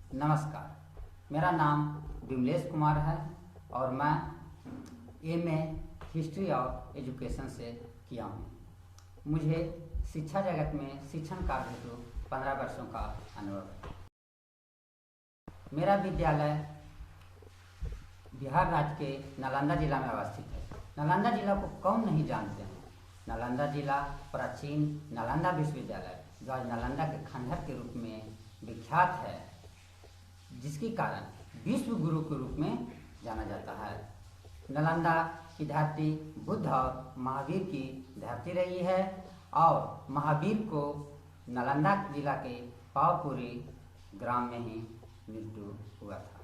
नमस्कार, मेरा नाम विमलेश कुमार है और मैं एमए हिस्ट्री और एजुकेशन से किया हूँ। मुझे शिक्षा जगत में शिक्षण कार्य हेतु 15 वर्षों का अनुभव है। मेरा विद्यालय बिहार राज्य के नालंदा जिला में अवस्थित है। नालंदा जिला को कौन नहीं जानते हैं। नालंदा जिला प्राचीन नालंदा विश्वविद्यालय जो आज नालंदा के खंडहर के रूप में विख्यात है, जिसके कारण विश्व गुरु के रूप में जाना जाता है। नालंदा की धरती बुद्ध और महावीर की धरती रही है और महावीर को नालंदा जिला के पावपुरी ग्राम में ही मृत्यु हुआ था।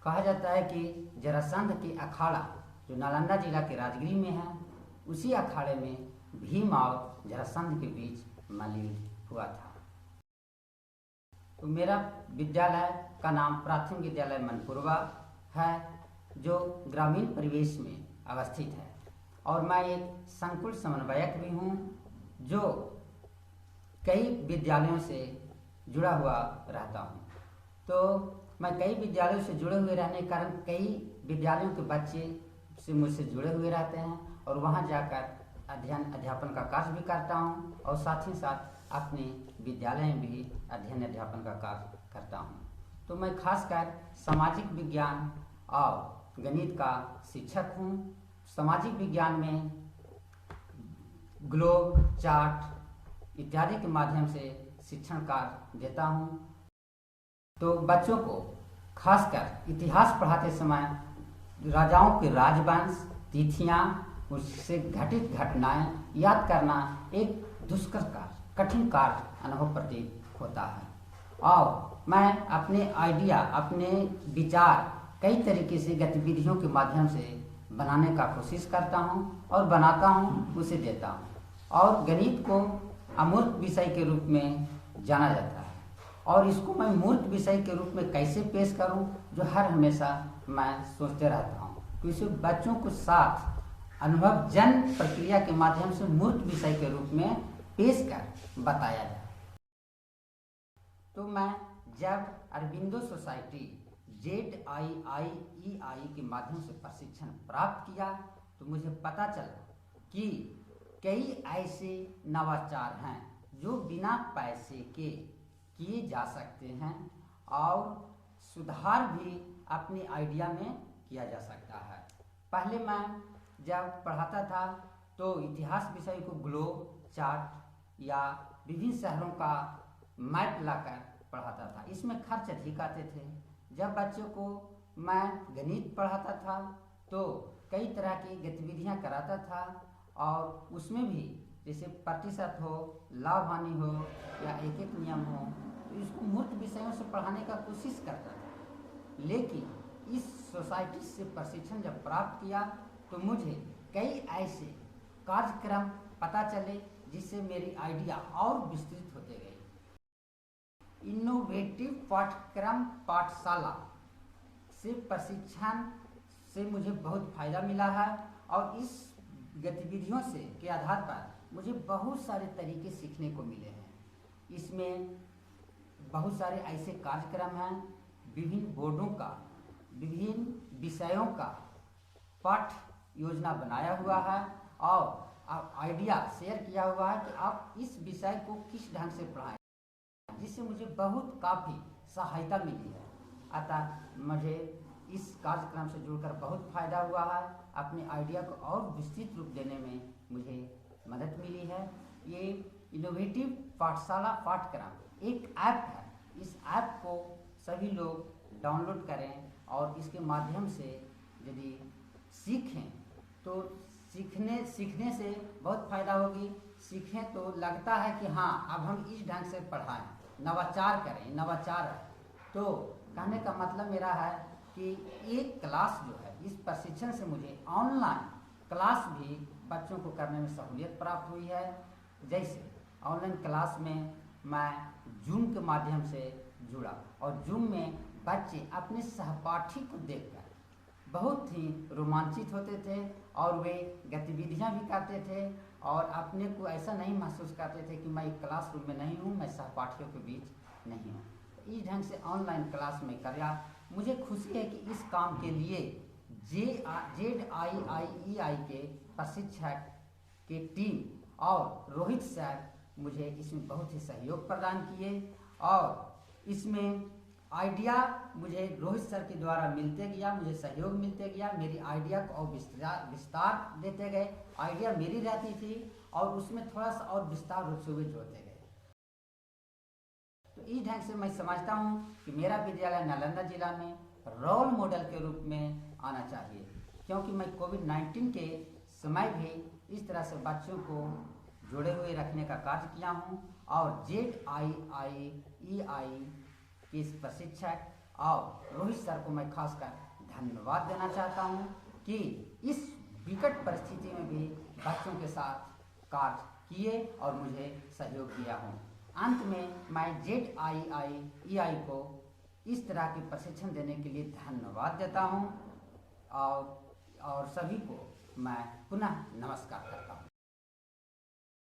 कहा जाता है कि जरासंध की अखाड़ा जो नालंदा जिला के राजगीर में है, उसी अखाड़े में भीम और जरासंध के बीच मल्लयुद्ध हुआ था। तो मेरा विद्यालय का नाम प्राथमिक विद्यालय मनपुरवा है, जो ग्रामीण परिवेश में अवस्थित है और मैं एक संकुल समन्वयक भी हूँ, जो कई विद्यालयों से जुड़ा हुआ रहता हूँ। तो मैं कई विद्यालयों से जुड़े हुए रहने के कारण कई विद्यालयों के बच्चे से मुझसे जुड़े हुए रहते हैं और वहाँ जाकर अध्यापन का कार्य भी करता हूँ और साथ ही साथ अपने विद्यालय में भी अध्ययन अध्यापन का कार्य करता हूँ। तो मैं खासकर सामाजिक विज्ञान और गणित का शिक्षक हूँ। सामाजिक विज्ञान में ग्लोब, चार्ट इत्यादि के माध्यम से शिक्षण कार्य देता हूँ। तो बच्चों को खासकर इतिहास पढ़ाते समय राजाओं के राजवंश, तिथियाँ, उससे घटित घटनाएं याद करना एक दुष्कर कार्य, कठिन कार्य अनुभव प्रतीत होता है। और मैं अपने आइडिया, अपने विचार कई तरीके से गतिविधियों के माध्यम से बनाने का कोशिश करता हूं और बनाता हूं, उसे देता हूं। और गणित को अमूर्त विषय के रूप में जाना जाता है और इसको मैं मूर्त विषय के रूप में कैसे पेश करूं, जो हर हमेशा मैं सोचते रहता हूं कि इसे बच्चों को साथ अनुभव जन प्रक्रिया के माध्यम से मूर्त विषय के रूप में पेश कर बताया जाए। तो मैं जब अरबिंदो सोसाइटी ZIIEI के माध्यम से प्रशिक्षण प्राप्त किया तो मुझे पता चला कि कई ऐसे नवाचार हैं जो बिना पैसे के किए जा सकते हैं और सुधार भी अपने आइडिया में किया जा सकता है। पहले मैं जब पढ़ाता था तो इतिहास विषय को ग्लोब, चार्ट या विभिन्न शहरों का मैप लाकर पढ़ाता था। इसमें खर्च अधिक आते थे। जब बच्चों को मैं गणित पढ़ाता था तो कई तरह की गतिविधियां कराता था और उसमें भी जैसे प्रतिशत हो, लाभ हानि हो या एक एक नियम हो, तो इसको मूर्त विषयों से पढ़ाने का कोशिश करता था। लेकिन इस सोसाइटी से प्रशिक्षण जब प्राप्त किया तो मुझे कई ऐसे कार्यक्रम पता चले जिससे मेरी आइडिया और विस्तृत होते गए। इनोवेटिव पाठ्यक्रम पाठशाला से प्रशिक्षण से मुझे बहुत फायदा मिला है और इस गतिविधियों से के आधार पर मुझे बहुत सारे तरीके सीखने को मिले हैं। इसमें बहुत सारे ऐसे कार्यक्रम हैं, विभिन्न बोर्डों का, विभिन्न विषयों का पाठ्य योजना बनाया हुआ है और आइडिया शेयर किया हुआ है कि आप इस विषय को किस ढंग से पढ़ाएं, जिससे मुझे बहुत काफ़ी सहायता मिली है। अतः मुझे इस कार्यक्रम से जुड़कर बहुत फायदा हुआ है। अपने आइडिया को और विस्तृत रूप देने में मुझे मदद मिली है। ये इनोवेटिव पाठशाला पाठ्यक्रम एक ऐप है। इस ऐप को सभी लोग डाउनलोड करें और इसके माध्यम से यदि सीखें तो सीखने से बहुत फायदा होगी। सीखें तो लगता है कि हाँ, अब हम इस ढंग से पढ़ाएं, नवाचार करें, नवाचार। तो कहने का मतलब मेरा है कि एक क्लास जो है, इस प्रशिक्षण से मुझे ऑनलाइन क्लास भी बच्चों को करने में सहूलियत प्राप्त हुई है। जैसे ऑनलाइन क्लास में मैं जूम के माध्यम से जुड़ा और जूम में बच्चे अपने सहपाठी को देखकर बहुत ही रोमांचित होते थे और वे गतिविधियां भी करते थे और अपने को ऐसा नहीं महसूस करते थे कि मैं एक क्लासरूम में नहीं हूँ, मैं सहपाठियों के बीच नहीं हूँ। इस ढंग से ऑनलाइन क्लास में कराया। मुझे खुशी है कि इस काम के लिए ZII के प्रशिक्षक के टीम और रोहित सर मुझे इसमें बहुत ही सहयोग प्रदान किए, और इसमें आइडिया मुझे रोहित सर के द्वारा मिलते गया, मुझे सहयोग मिलते गया, मेरी आइडिया को और विस्तार देते गए। आइडिया मेरी रहती थी और उसमें थोड़ा सा और विस्तार रूप से वे जोड़ते गए। तो इस ढंग से मैं समझता हूँ कि मेरा विद्यालय नालंदा जिला में रोल मॉडल के रूप में आना चाहिए, क्योंकि मैं कोविड-19 के समय भी इस तरह से बच्चों को जुड़े हुए रखने का कार्य किया हूँ। और ZII के इस प्रशिक्षक और रोहित सर को मैं खासकर धन्यवाद देना चाहता हूँ कि इस विकट परिस्थिति में भी बच्चों के साथ कार्य किए और मुझे सहयोग दिया हूँ। अंत में मैं ZII को इस तरह के प्रशिक्षण देने के लिए धन्यवाद देता हूँ और सभी को मैं पुनः नमस्कार करता हूँ।